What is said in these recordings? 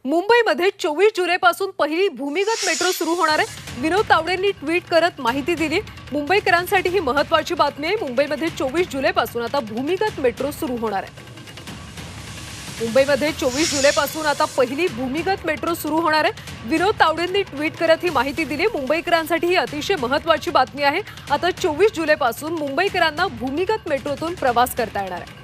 मुंबईमध्ये 24 जुलैपासून पहिली भूमिगत मेट्रो सुरू होणार आहे। विनोद तावडेंनी ट्विट करत माहिती दिली। मुंबईकरांसाठी ही महत्त्वाची बातमी आहे। मुंबईमध्ये 24 जुलैपासून आता भूमिगत मेट्रो सुरू होणार आहे। मुंबईमध्ये 24 जुलैपासून आता पहिली भूमिगत मेट्रो सुरू होणार आहे। विनोद तावडेंनी ट्विट करत ही माहिती दिली। मुंबईकरांसाठी ही अतिशय महत्त्वाची बातमी आहे। आता 24 जुलैपासून मुंबईकरांना भूमिगत मेट्रोतून प्रवास करता येणार आहे।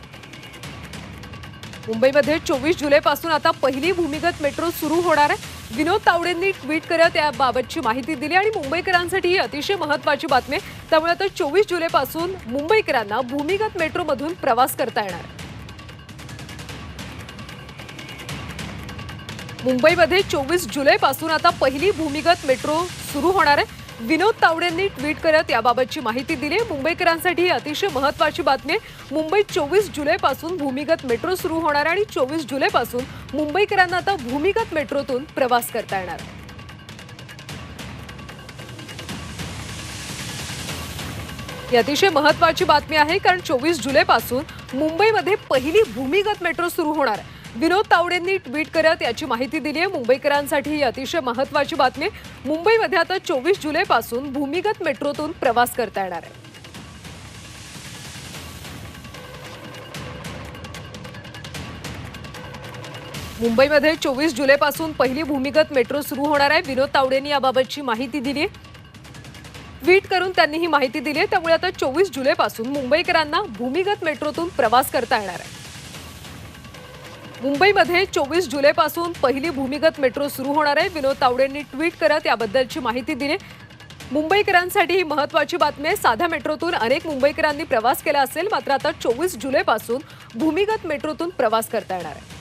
मुंबईमध्ये 24 जुलैपासून आता पहिली भूमिगत मेट्रो सुरू होणार आहे। विनोद तावडेंनी ट्विट करत याबाबतची माहिती दिली आणि मुंबईकरांसाठी ही अतिशय महत्त्वाची बातमी आहे। त्यामुळे आता 24 जुलैपासून मुंबईकरांना भूमिगत मेट्रोमधून प्रवास करता येणार आहे। मुंबईमध्ये 24 जुलैपासून आता पहिली भूमिगत मेट्रो सुरू होणार आहे। विनोद तावडेंनी ट्विट करत याबाबतची माहिती दिली। मुंबईकरांसाठी ही अतिशय महत्त्वाची बातमी आहे। मुंबईत 24 जुलैपासून भूमिगत मेट्रो सुरू होणार आहे आणि 24 जुलैपासून मुंबईकरांना आता भूमिगत मेट्रोतून प्रवास करता येणार आहे। ही अतिशय महत्त्वाची बातमी आहे कारण 24 जुलैपासून मुंबईमध्ये पहिली भूमिगत मेट्रो सुरू होणार आहे। विनोद तावडेंनी ट्विट करत याची माहिती दिली आहे। मुंबईकरांसाठी ही अतिशय महत्त्वाची बातमी आहे। मुंबईमध्ये आता 24 जुलैपासून भूमिगत मेट्रोतून प्रवास करता येणार आहे। मुंबईमध्ये 24 जुलैपासून पहिली भूमिगत मेट्रो सुरू होणार आहे। विनोद तावडेंनी याबाबतची माहिती दिली आहे। ट्विट करून त्यांनी ही माहिती दिली आहे। त्यामुळे आता 24 जुलैपासून मुंबईकरांना भूमिगत मेट्रोतून प्रवास करता येणार आहे। मुंबईमध्ये 24 जुलैपासून पहिली भूमिगत मेट्रो सुरू होणार आहे। विनोद तावडेंनी ट्विट करत याबद्दलची माहिती दिली। मुंबईकरांसाठी ही महत्त्वाची बातमी आहे। साध्या मेट्रोतून अनेक मुंबईकरांनी प्रवास केला असेल, मात्र आता 24 जुलैपासून भूमिगत मेट्रोतून प्रवास करता येणार आहे।